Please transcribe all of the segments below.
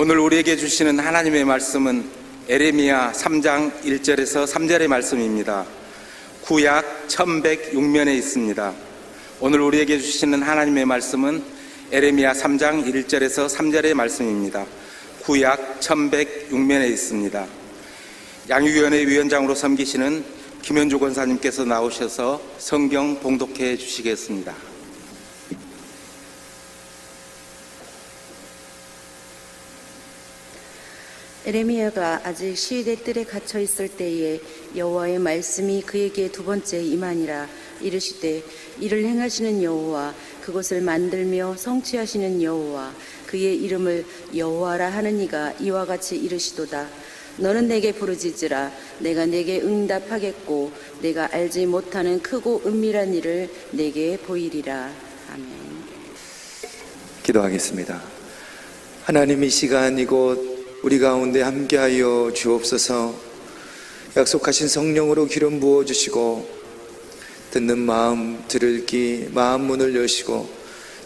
오늘 우리에게 주시는 하나님의 말씀은 에레미야 3장 1절에서 3절의 말씀입니다. 구약 1106면에 있습니다. 오늘 우리에게 주시는 하나님의 말씀은 에레미야 3장 1절에서 3절의 말씀입니다. 구약 1106면에 있습니다. 양육위원회 위원장으로 섬기시는 김현주 권사님께서 나오셔서 성경 봉독해 주시겠습니다. 에레미야가 아직 시위대 뜰에 갇혀 있을 때에 여호와의 말씀이 그에게 두 번째 임하니라. 이르시되 이를 행하시는 여호와, 그것을 만들며 성취하시는 여호와, 그의 이름을 여호와라 하는 이가 이와 같이 이르시도다. 너는 내게 부르짖으라. 내가 내게 응답하겠고 내가 알지 못하는 크고 은밀한 일을 내게 보이리라. 아멘. 기도하겠습니다. 하나님, 이 시간 이곳 우리 가운데 함께하여 주옵소서. 약속하신 성령으로 기름 부어주시고 듣는 마음, 들을 귀, 마음 문을 여시고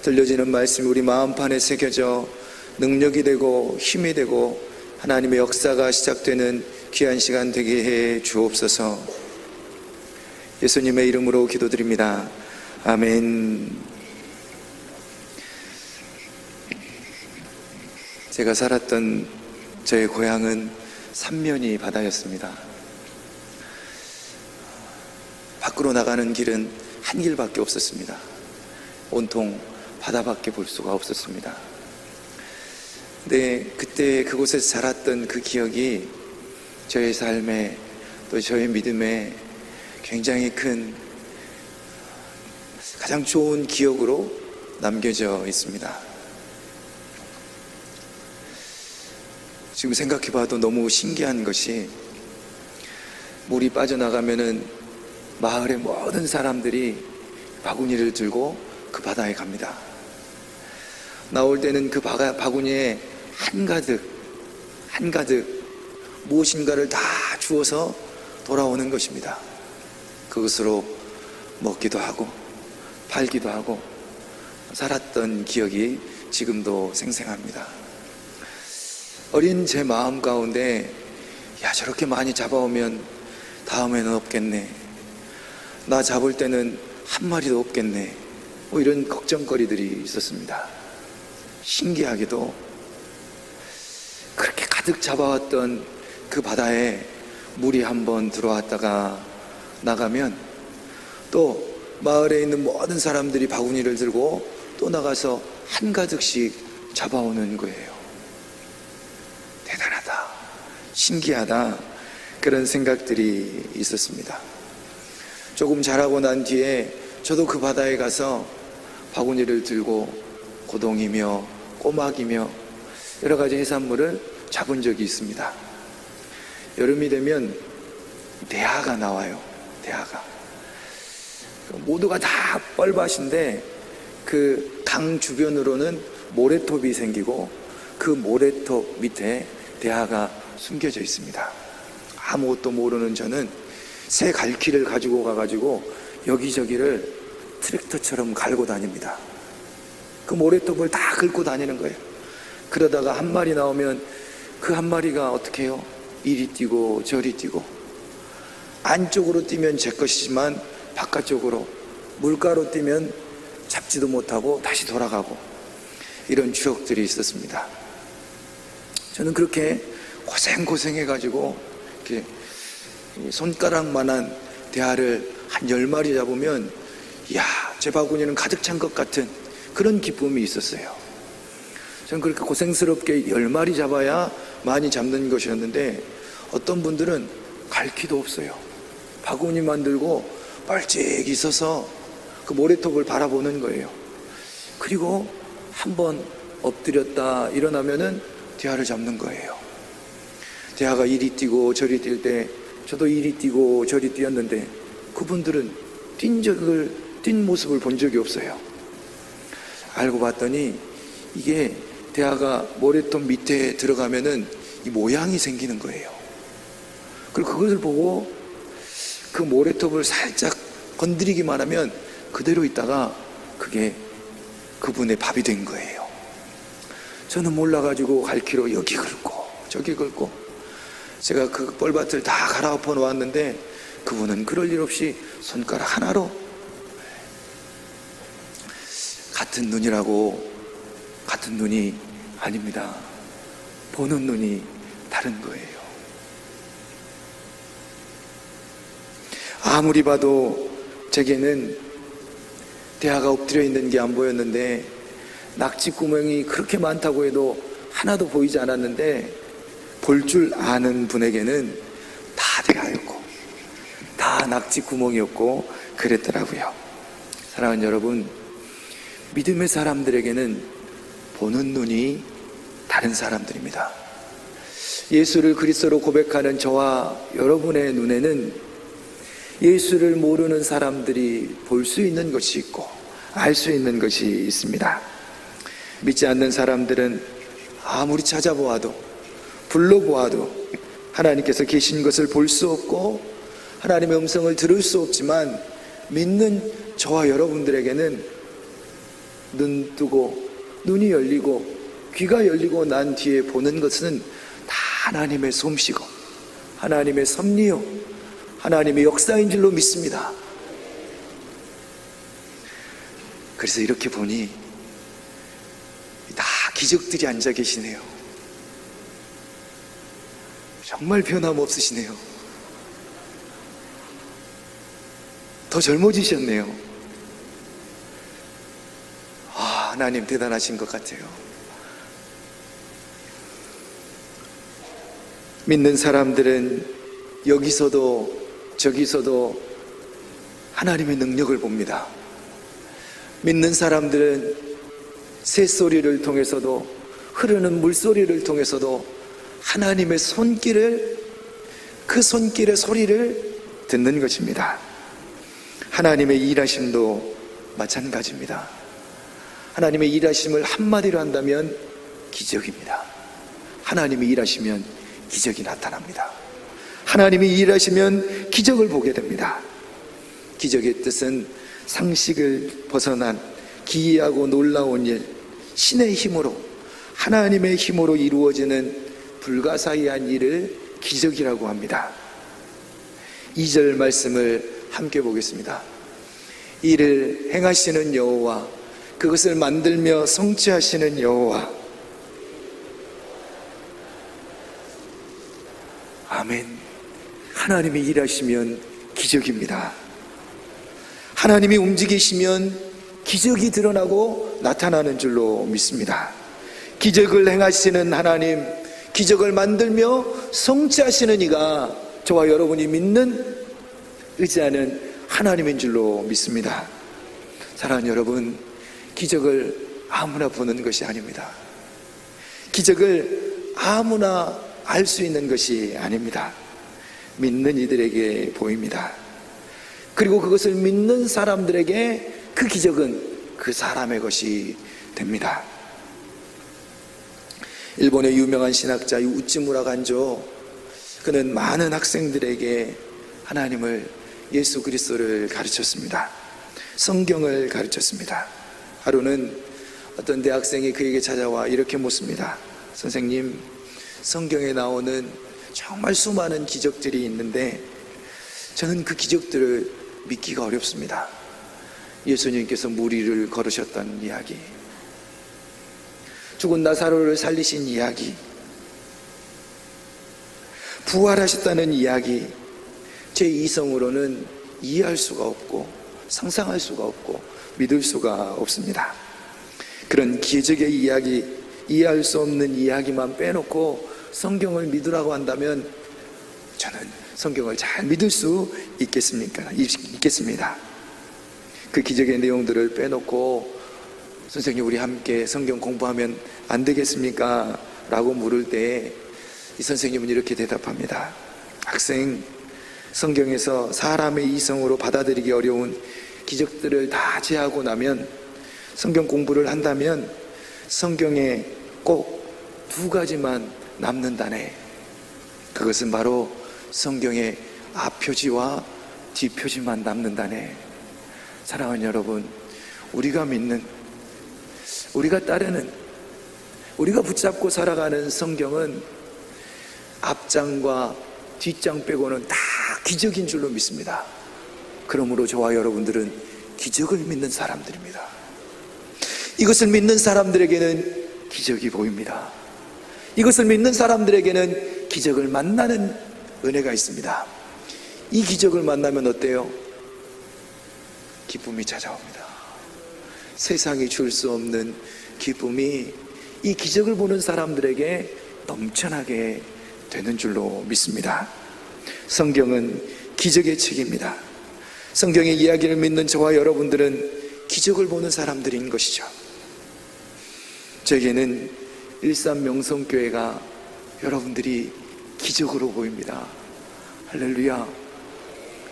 들려지는 말씀이 우리 마음판에 새겨져 능력이 되고 힘이 되고 하나님의 역사가 시작되는 귀한 시간 되게 해 주옵소서. 예수님의 이름으로 기도드립니다. 아멘. 제가 살았던 저의 고향은 삼면이 바다였습니다. 밖으로 나가는 길은 한 길밖에 없었습니다. 온통 바다밖에 볼 수가 없었습니다. 근데 그때 그곳에서 자랐던 그 기억이 저의 삶에, 또 저의 믿음에 굉장히 큰, 가장 좋은 기억으로 남겨져 있습니다. 지금 생각해봐도 너무 신기한 것이, 물이 빠져나가면은 마을의 모든 사람들이 바구니를 들고 그 바다에 갑니다. 나올 때는 그 바구니에 한가득 무엇인가를 다 주워서 돌아오는 것입니다. 그것으로 먹기도 하고 팔기도 하고 살았던 기억이 지금도 생생합니다. 어린 제 마음 가운데, 야, 저렇게 많이 잡아오면 다음에는 없겠네, 나 잡을 때는 한 마리도 없겠네, 이런 걱정거리들이 있었습니다. 신기하게도 그렇게 가득 잡아왔던 그 바다에 물이 한번 들어왔다가 나가면 또 마을에 있는 모든 사람들이 바구니를 들고 또 나가서 한가득씩 잡아오는 거예요. 대단하다, 신기하다, 그런 생각들이 있었습니다. 조금 자라고 난 뒤에 저도 그 바다에 가서 바구니를 들고 고동이며 꼬막이며 여러 가지 해산물을 잡은 적이 있습니다. 여름이 되면 대하가 나와요. 대하가 모두가 다 뻘밭인데 그 강 주변으로는 모래톱이 생기고 그 모래톱 밑에 대하가 숨겨져 있습니다. 아무것도 모르는 저는 새 갈퀴를 가지고 가가지고 여기저기를 트랙터처럼 갈고 다닙니다. 그 모래톱을 다 긁고 다니는 거예요. 그러다가 한 마리 나오면 그 한 마리가 어떻게 해요? 이리 뛰고 저리 뛰고, 안쪽으로 뛰면 제 것이지만 바깥쪽으로 물가로 뛰면 잡지도 못하고 다시 돌아가고, 이런 추억들이 있었습니다. 저는 그렇게 고생해가지고 이렇게 손가락만한 대하를 한 10마리 잡으면, 이야, 제 바구니는 가득 찬 것 같은 그런 기쁨이 있었어요. 저는 그렇게 고생스럽게 10마리 잡아야 많이 잡는 것이었는데, 어떤 분들은 갈퀴도 없어요. 바구니만 들고 뻘찍 있어서 그 모래톱을 바라보는 거예요. 그리고 한번 엎드렸다 일어나면은 대하를 잡는 거예요. 대하가 이리 뛰고 저리 뛸 때 저도 이리 뛰고 저리 뛰었는데, 그분들은 뛴 모습을 본 적이 없어요. 알고 봤더니 이게 대하가 모래톱 밑에 들어가면은 이 모양이 생기는 거예요. 그리고 그것을 보고 그 모래톱을 살짝 건드리기만 하면 그대로 있다가 그게 그분의 밥이 된 거예요. 저는 몰라가지고 갈 길로 여기 긁고 저기 긁고 제가 그 뻘밭을 다 갈아엎어 놓았는데 그분은 그럴 일 없이 손가락 하나로 같은 눈이라고 같은 눈이 아닙니다. 보는 눈이 다른 거예요. 아무리 봐도 제게는 대하가 엎드려 있는 게 안 보였는데 낙지 구멍이 그렇게 많다고 해도 하나도 보이지 않았는데 볼 줄 아는 분에게는 다 대하였고 다 낙지 구멍이었고 그랬더라고요. 사랑하는 여러분, 믿음의 사람들에게는 보는 눈이 다른 사람들입니다. 예수를 그리스도로 고백하는 저와 여러분의 눈에는 예수를 모르는 사람들이 볼 수 있는 것이 있고 알 수 있는 것이 있습니다. 믿지 않는 사람들은 아무리 찾아보아도 불러보아도 하나님께서 계신 것을 볼 수 없고 하나님의 음성을 들을 수 없지만 믿는 저와 여러분들에게는 눈 뜨고 눈이 열리고 귀가 열리고 난 뒤에 보는 것은 다 하나님의 솜씨고 하나님의 섭리요 하나님의 역사인 줄로 믿습니다. 그래서 이렇게 보니 다 기적들이 앉아 계시네요. 정말 변함없으시네요. 더 젊어지셨네요. 하나님 대단하신 것 같아요. 믿는 사람들은 여기서도 저기서도 하나님의 능력을 봅니다. 믿는 사람들은 새소리를 통해서도 흐르는 물소리를 통해서도 하나님의 손길을 그 손길의 소리를 듣는 것입니다. 하나님의 일하심도 마찬가지입니다. 하나님의 일하심을 한마디로 한다면 기적입니다. 하나님이 일하시면 기적이 나타납니다. 하나님이 일하시면 기적을 보게 됩니다. 기적의 뜻은 상식을 벗어난 기이하고 놀라운 일, 신의 힘으로 하나님의 힘으로 이루어지는 불가사의한 일을 기적이라고 합니다. 2절 말씀을 함께 보겠습니다. 이를 행하시는 여호와 그것을 만들며 성취하시는 여호와. 아멘. 하나님이 일하시면 기적입니다. 하나님이 움직이시면 기적이 드러나고 나타나는 줄로 믿습니다. 기적을 행하시는 하나님, 기적을 만들며 성취하시는 이가 저와 여러분이 믿는 의지하는 하나님인 줄로 믿습니다. 사랑하는 여러분, 기적을 아무나 보는 것이 아닙니다. 기적을 아무나 알 수 있는 것이 아닙니다. 믿는 이들에게 보입니다. 그리고 그것을 믿는 사람들에게 그 기적은 그 사람의 것이 됩니다. 일본의 유명한 신학자 우찌무라 간조, 그는 많은 학생들에게 하나님을, 예수 그리스도를 가르쳤습니다. 성경을 가르쳤습니다. 하루는 어떤 대학생이 그에게 찾아와 이렇게 묻습니다. 선생님, 성경에 나오는 정말 수많은 기적들이 있는데 저는 그 기적들을 믿기가 어렵습니다. 예수님께서 무리를 걸으셨다는 이야기, 죽은 나사로를 살리신 이야기, 부활하셨다는 이야기, 제 이성으로는 이해할 수가 없고 상상할 수가 없고 믿을 수가 없습니다. 그런 기적의 이야기, 이해할 수 없는 이야기만 빼놓고 성경을 믿으라고 한다면 저는 성경을 잘 믿을 수 있겠습니까? 있겠습니다. 그 기적의 내용들을 빼놓고 선생님, 우리 함께 성경 공부하면 안 되겠습니까? 라고 물을 때 이 선생님은 이렇게 대답합니다. 학생, 성경에서 사람의 이성으로 받아들이기 어려운 기적들을 다 제하고 나면, 성경 공부를 한다면 성경에 꼭 2가지만 남는다네. 그것은 바로 성경의 앞표지와 뒷표지만 남는다네. 사랑하는 여러분, 우리가 믿는, 우리가 따르는 우리가 붙잡고 살아가는 성경은 앞장과 뒷장 빼고는 다 기적인 줄로 믿습니다. 그러므로 저와 여러분들은 기적을 믿는 사람들입니다. 이것을 믿는 사람들에게는 기적이 보입니다. 이것을 믿는 사람들에게는 기적을 만나는 은혜가 있습니다. 이 기적을 만나면 어때요? 기쁨이 찾아옵니다. 세상이 줄 수 없는 기쁨이 이 기적을 보는 사람들에게 넘쳐나게 되는 줄로 믿습니다. 성경은 기적의 책입니다. 성경의 이야기를 믿는 저와 여러분들은 기적을 보는 사람들인 것이죠. 저에게는 일산 명성교회가 여러분들이 기적으로 보입니다. 할렐루야.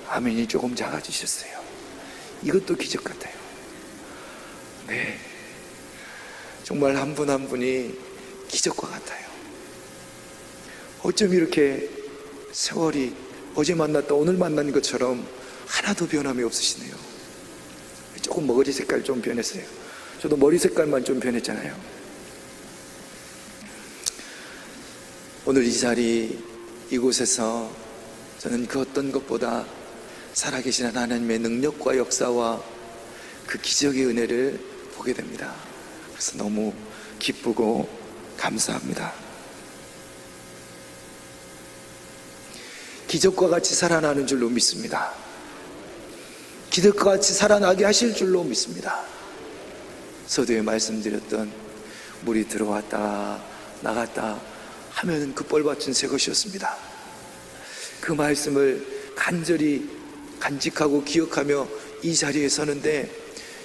아멘이 조금 작아지셨어요. 이것도 기적 같아요. 네, 정말 한 분 한 분이 기적과 같아요. 어쩜 이렇게 세월이 어제 만났다 오늘 만난 것처럼 하나도 변함이 없으시네요. 조금 머리 색깔 좀 변했어요. 저도 머리 색깔만 좀 변했잖아요. 오늘 이 자리 이곳에서 저는 그 어떤 것보다 살아계신 하나님의 능력과 역사와 그 기적의 은혜를 보게 됩니다. 그래서 너무 기쁘고 감사합니다. 기적과 같이 살아나는 줄로 믿습니다. 기적과 같이 살아나게 하실 줄로 믿습니다. 서두에 말씀드렸던 물이 들어왔다 나갔다 하면 그 뻘밭은 새 것이었습니다. 그 말씀을 간절히 간직하고 기억하며 이 자리에 서는데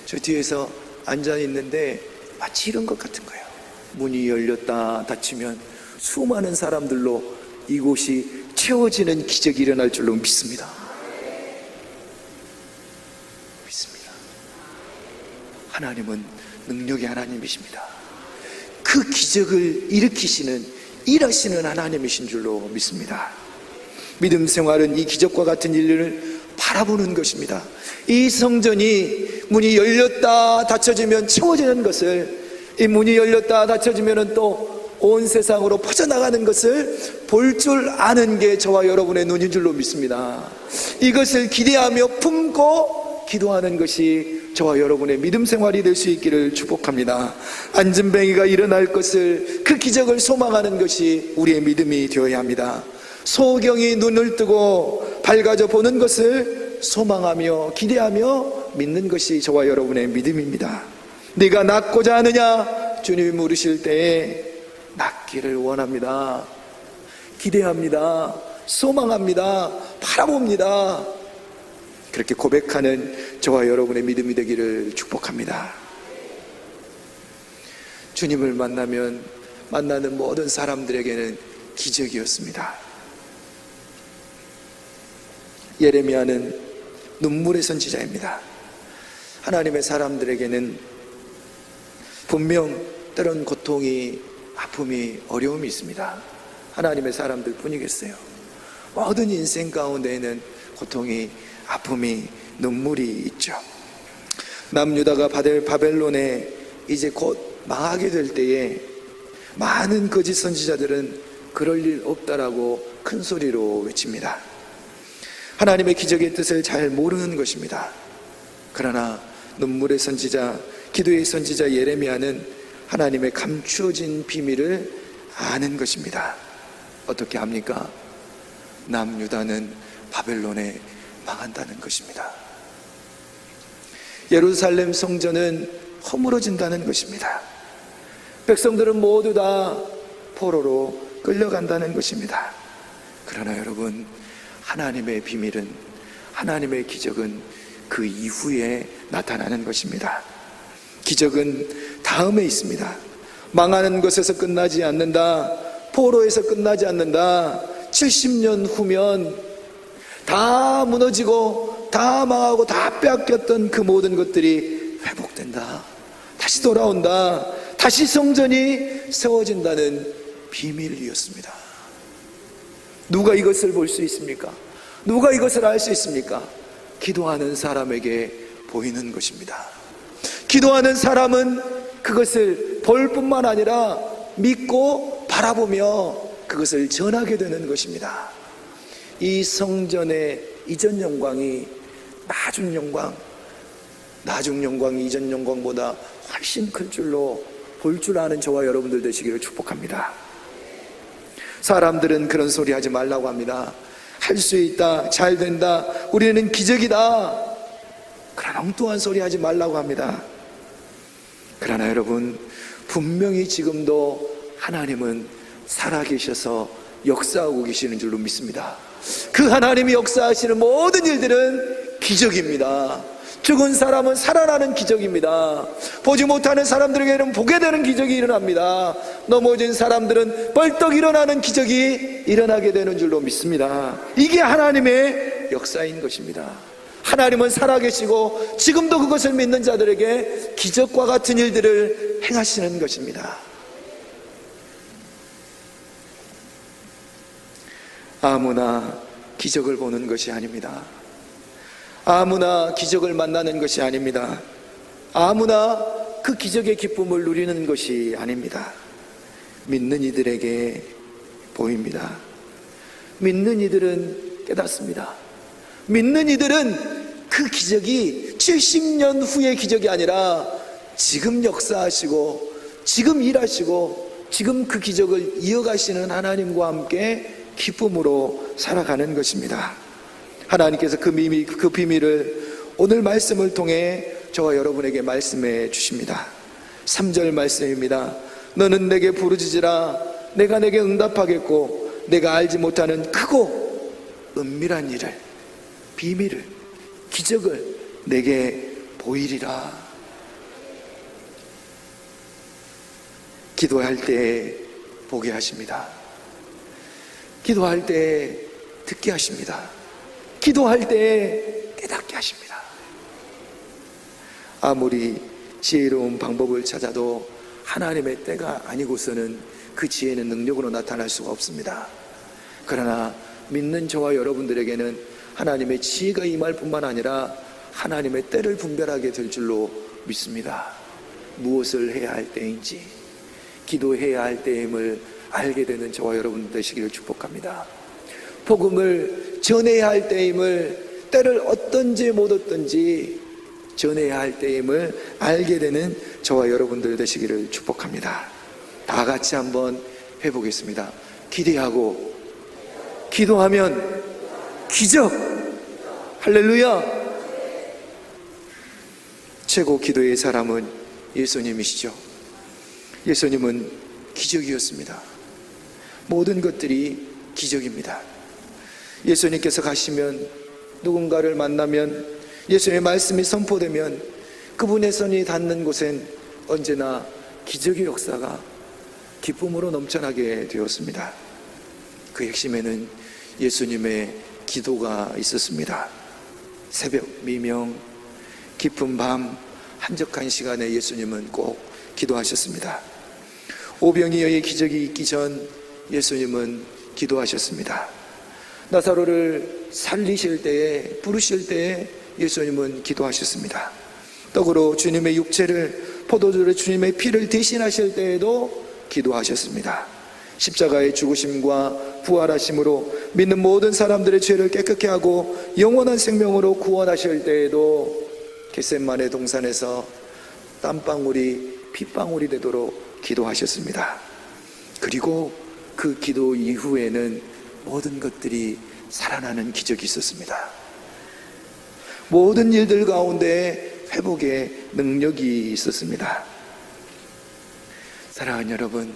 저 뒤에서 앉아 있는데 마치 이런 것 같은 거예요. 문이 열렸다 닫히면 수많은 사람들로 이곳이 채워지는 기적이 일어날 줄로 믿습니다. 믿습니다. 하나님은 능력의 하나님이십니다. 그 기적을 일으키시는 일하시는 하나님이신 줄로 믿습니다. 믿음 생활은 이 기적과 같은 일을 바라보는 것입니다. 이 성전이 문이 열렸다 닫혀지면 채워지는 것을, 이 문이 열렸다 닫혀지면 또 온 세상으로 퍼져나가는 것을 볼 줄 아는 게 저와 여러분의 눈인 줄로 믿습니다. 이것을 기대하며 품고 기도하는 것이 저와 여러분의 믿음 생활이 될 수 있기를 축복합니다. 안전뱅이가 일어날 것을, 그 기적을 소망하는 것이 우리의 믿음이 되어야 합니다. 소경이 눈을 뜨고 밝아져 보는 것을 소망하며 기대하며 믿는 것이 저와 여러분의 믿음입니다. 네가 낫고자 하느냐? 주님이 물으실 때에 낫기를 원합니다. 기대합니다. 소망합니다. 바라봅니다. 그렇게 고백하는 저와 여러분의 믿음이 되기를 축복합니다. 주님을 만나면 만나는 모든 사람들에게는 기적이었습니다. 예레미야는 눈물의 선지자입니다. 하나님의 사람들에게는 분명 때론 고통이, 아픔이, 어려움이 있습니다. 하나님의 사람들 뿐이겠어요. 모든 인생 가운데에는 고통이, 아픔이, 눈물이 있죠. 남유다가 바벨론에 이제 곧 망하게 될 때에 많은 거짓 선지자들은 그럴 일 없다라고 큰 소리로 외칩니다. 하나님의 기적의 뜻을 잘 모르는 것입니다. 그러나 눈물의 선지자, 기도의 선지자 예레미야는 하나님의 감추어진 비밀을 아는 것입니다. 어떻게 합니까? 남유다는 바벨론에 망한다는 것입니다. 예루살렘 성전은 허물어진다는 것입니다. 백성들은 모두 다 포로로 끌려간다는 것입니다. 그러나 여러분, 하나님의 비밀은, 하나님의 기적은 그 이후에 나타나는 것입니다. 기적은 다음에 있습니다. 망하는 것에서 끝나지 않는다. 포로에서 끝나지 않는다. 70년 후면 다 무너지고 다 망하고 다 빼앗겼던 그 모든 것들이 회복된다. 다시 돌아온다. 다시 성전이 세워진다는 비밀이었습니다. 누가 이것을 볼 수 있습니까? 누가 이것을 알 수 있습니까? 기도하는 사람에게 보이는 것입니다. 기도하는 사람은 그것을 볼 뿐만 아니라 믿고 바라보며 그것을 전하게 되는 것입니다. 이 성전의 이전 영광이 나중 영광이 이전 영광보다 훨씬 클 줄로 볼 줄 아는 저와 여러분들 되시기를 축복합니다. 사람들은 그런 소리 하지 말라고 합니다. 할 수 있다, 잘 된다, 우리는 기적이다, 그런 엉뚱한 소리 하지 말라고 합니다. 그러나 여러분, 분명히 지금도 하나님은 살아계셔서 역사하고 계시는 줄로 믿습니다. 그 하나님이 역사하시는 모든 일들은 기적입니다. 죽은 사람은 살아나는 기적입니다. 보지 못하는 사람들에게는 보게 되는 기적이 일어납니다. 넘어진 사람들은 벌떡 일어나는 기적이 일어나게 되는 줄로 믿습니다. 이게 하나님의 역사인 것입니다. 하나님은 살아계시고 지금도 그것을 믿는 자들에게 기적과 같은 일들을 행하시는 것입니다. 아무나 기적을 보는 것이 아닙니다. 아무나 기적을 만나는 것이 아닙니다. 아무나 그 기적의 기쁨을 누리는 것이 아닙니다. 믿는 이들에게 보입니다. 믿는 이들은 깨닫습니다. 믿는 이들은 그 기적이 70년 후의 기적이 아니라 지금 역사하시고 지금 일하시고 지금 그 기적을 이어가시는 하나님과 함께 기쁨으로 살아가는 것입니다. 하나님께서 그 비밀을 오늘 말씀을 통해 저와 여러분에게 말씀해 주십니다. 3절 말씀입니다. 너는 내게 부르짖으라 내가 내게 응답하겠고 내가 알지 못하는 크고 은밀한 일을, 비밀을, 기적을 내게 보이리라. 기도할 때 보게 하십니다. 기도할 때 듣게 하십니다. 기도할 때 깨닫게 하십니다. 아무리 지혜로운 방법을 찾아도 하나님의 때가 아니고서는 그 지혜는 능력으로 나타날 수가 없습니다. 그러나 믿는 저와 여러분들에게는 하나님의 지혜가 임할 뿐만 아니라 하나님의 때를 분별하게 될 줄로 믿습니다. 무엇을 해야 할 때인지, 기도해야 할 때임을 알게 되는 저와 여러분 되시기를 축복합니다. 복음을 전해야 할 때임을, 때를 어떤지 못 어떤지 전해야 할 때임을 알게 되는 저와 여러분들 되시기를 축복합니다. 다 같이 한번 해보겠습니다. 기대하고 기도하면 기적. 할렐루야. 최고 기도의 사람은 예수님이시죠. 예수님은 기적이었습니다. 모든 것들이 기적입니다. 예수님께서 가시면, 누군가를 만나면, 예수님의 말씀이 선포되면 그분의 손이 닿는 곳엔 언제나 기적의 역사가 기쁨으로 넘쳐나게 되었습니다. 그 핵심에는 예수님의 기도가 있었습니다. 새벽, 미명, 깊은 밤, 한적한 시간에 예수님은 꼭 기도하셨습니다. 오병이어의 기적이 있기 전 예수님은 기도하셨습니다. 나사로를 살리실 때에, 부르실 때에 예수님은 기도하셨습니다. 떡으로 주님의 육체를, 포도주로 주님의 피를 대신하실 때에도 기도하셨습니다. 십자가의 죽으심과 부활하심으로 믿는 모든 사람들의 죄를 깨끗게 하고 영원한 생명으로 구원하실 때에도 겟셋마네 동산에서 땀방울이 핏방울이 되도록 기도하셨습니다. 그리고 그 기도 이후에는 모든 것들이 살아나는 기적이 있었습니다. 모든 일들 가운데 회복의 능력이 있었습니다. 사랑하는 여러분,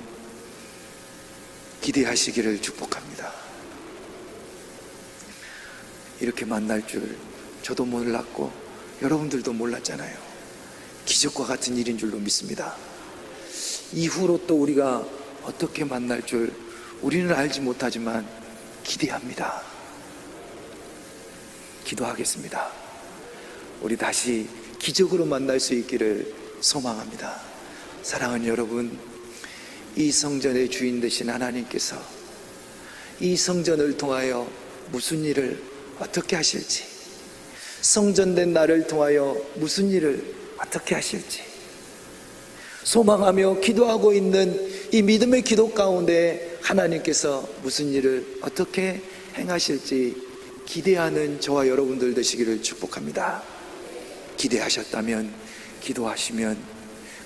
기대하시기를 축복합니다. 이렇게 만날 줄 저도 몰랐고 여러분들도 몰랐잖아요. 기적과 같은 일인 줄로 믿습니다. 이후로 또 우리가 어떻게 만날 줄 우리는 알지 못하지만 기대합니다. 기도하겠습니다. 우리 다시 기적으로 만날 수 있기를 소망합니다. 사랑하는 여러분, 이 성전의 주인 되신 하나님께서 이 성전을 통하여 무슨 일을 어떻게 하실지, 성전된 나를 통하여 무슨 일을 어떻게 하실지, 소망하며 기도하고 있는 이 믿음의 기도 가운데 하나님께서 무슨 일을 어떻게 행하실지 기대하는 저와 여러분들 되시기를 축복합니다. 기대하셨다면, 기도하시면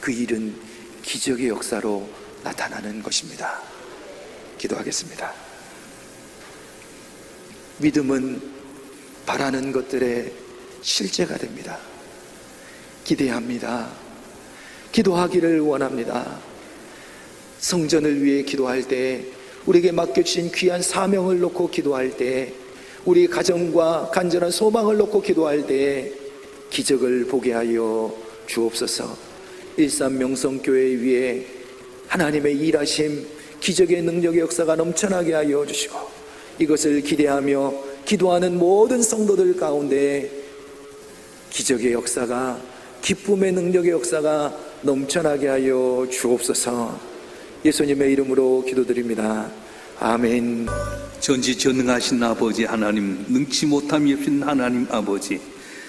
그 일은 기적의 역사로 나타나는 것입니다. 기도하겠습니다. 믿음은 바라는 것들의 실제가 됩니다. 기대합니다. 기도하기를 원합니다. 성전을 위해 기도할 때, 우리에게 맡겨주신 귀한 사명을 놓고 기도할 때, 우리 가정과 간절한 소망을 놓고 기도할 때 기적을 보게 하여 주옵소서. 일산 명성교회 위에 하나님의 일하심, 기적의 능력의 역사가 넘쳐나게 하여 주시고, 이것을 기대하며 기도하는 모든 성도들 가운데 기적의 역사가, 기쁨의 능력의 역사가 넘쳐나게 하여 주옵소서. 예수님의 이름으로 기도드립니다. 아멘. 전지전능하신 아버지 하나님, 능치 못함이 없신 하나님 아버지,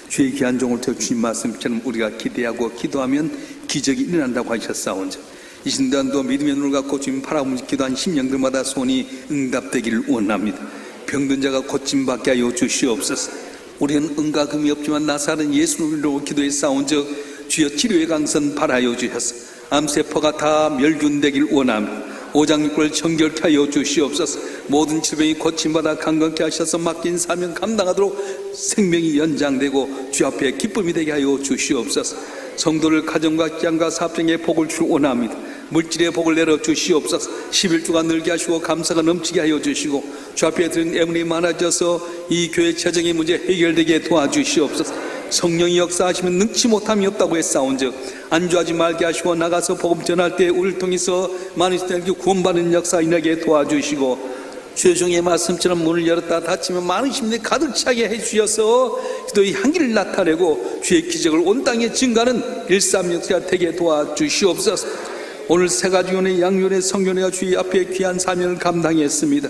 주의 귀한 종을 통해 주신 말씀처럼 우리가 기대하고 기도하면 기적이 일어난다고 하셨사온즉, 이 순간도 믿음의 눈을 갖고 주님 바라보면서 기도한 심령들마다 소원이 응답되기를 원합니다. 병든 자가 고침받게 하여 주시옵소서. 우리는 은과 금이 없지만 나사는 예수로 기도해 싸운즉 주여 치료의 강선 바라여 주셔서 암세포가 다 멸균되기를 원합니다. 오장육부를 정결케 하여 주시옵소서. 모든 질병이 고침받아 강건케 하셔서 맡긴 사명 감당하도록 생명이 연장되고 주 앞에 기쁨이 되게 하여 주시옵소서. 성도를 가정과 직장과 사업장에 복을 주 원합니다. 물질의 복을 내려 주시옵소서. 11주가 늘게 하시고 감사가 넘치게 하여 주시고 주 앞에 드린 애물이 많아져서 이 교회 재정의 문제 해결되게 도와주시옵소서. 성령이 역사하시면 능치 못함이 없다고 했사온즉 안주하지 말게 하시고 나가서 복음 전할 때 우리를 통해서 많은 시대를 구원받는 역사 일하게 도와주시고 주의 종의 말씀처럼 문을 열었다 닫히면 많은 시민들이 가득 차게 해주셔서 기도의 향기를 나타내고 주의 기적을 온 땅에 증가하는 일삼역사가 되게 도와주시옵소서. 오늘 세 가지 요원의 양요원의 성요원회가 주의 앞에 귀한 사명을 감당했습니다.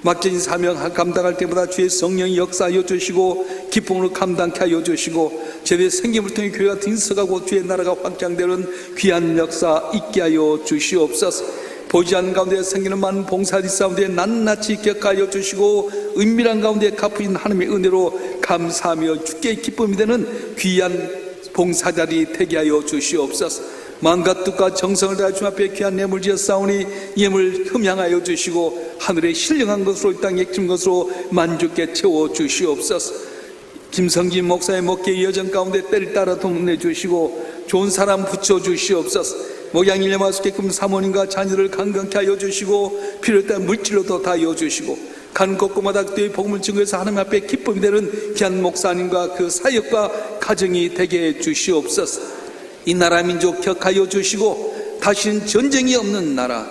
맡겨진 사명 감당할 때마다 주의 성령이 역사하여 주시고 기쁨으로 감당케 하여 주시고 제대 생김을 통해 교회가 din서가고 주의 나라가 확장되는 귀한 역사 있게 하여 주시옵소서. 보이지 않는 가운데 생기는 많은 봉사들 가운데 낱낱이 기억하여 주시고 은밀한 가운데 갚으신 하나님의 은혜로 감사하며 주께 기쁨이 되는 귀한 봉사자들이 되게 하여 주시옵소서. 마음과 뜻과 정성을 다해 주 앞에 귀한 예물 지어 싸우니 예물 흠양하여 주시고 하늘에 신령한 것으로 이 땅에 액침 것으로 만족게 채워 주시옵소서. 김성진 목사의 목회 여정 가운데 때를 따라 동원해 주시고 좋은 사람 붙여 주시옵소서. 목양 일념하수게끔 사모님과 자녀를 강건케 하여 주시고 필요에 따라 물질로도 다하여 주시고 가는 곳곳마다 그때의 복음을 증거해서 하나님 앞에 기쁨이 되는 귀한 목사님과 그 사역과 가정이 되게 해 주시옵소서. 이 나라 민족 격하여 주시고 다시는 전쟁이 없는 나라,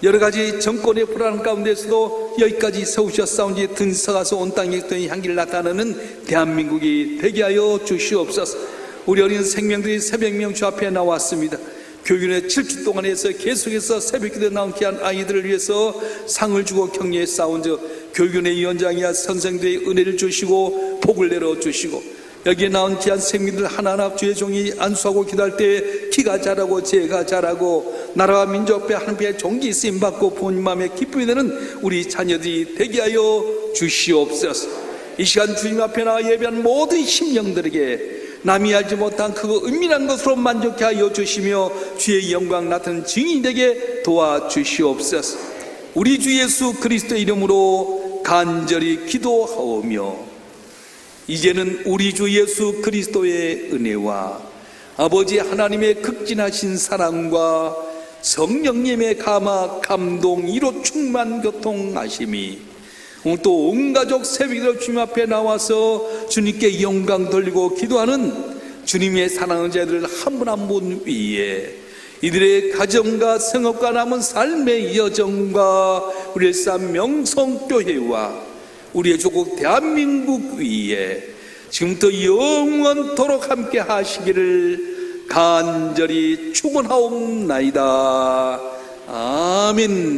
여러 가지 정권의 불안 가운데서도 여기까지 세우셨사온지 든서가서 온 땅에 있던 향기를 나타내는 대한민국이 되게 하여 주시옵소서. 우리 어린 생명들이 새벽명 주 앞에 나왔습니다. 교육원의 7주 동안에서 계속해서 새벽기도에 나온 귀한 아이들을 위해서 상을 주고 격려해 싸운즉 교육원의 위원장이야 선생들의 은혜를 주시고 복을 내려 주시고 여기에 나온 귀한 생명들 하나하나 주의 종이 안수하고 기도할 때 키가 자라고 재가 자라고 나라와 민족 앞에 하나님의 종기 쓰임받고 부모님 마음에 기쁨이 되는 우리 자녀들이 되게 하여 주시옵소서. 이 시간 주님 앞에 나와 예배한 모든 심령들에게 남이 알지 못한 그거 은밀한 것으로 만족케 하여 주시며 주의 영광 나타나는 증인이 되게 도와주시옵소서. 우리 주 예수 그리스도의 이름으로 간절히 기도하오며 이제는 우리 주 예수 그리스도의 은혜와 아버지 하나님의 극진하신 사랑과 성령님의 감화 감동 이로 충만 교통하심이 또 온 가족 새벽기도 주님 앞에 나와서 주님께 영광 돌리고 기도하는 주님의 사랑하는 자들 한 분 한 분 위에 이들의 가정과 성업과 남은 삶의 여정과 우리 일산 명성교회와 우리의 조국 대한민국 위에 지금부터 영원토록 함께 하시기를 간절히 축원하옵나이다. 아멘.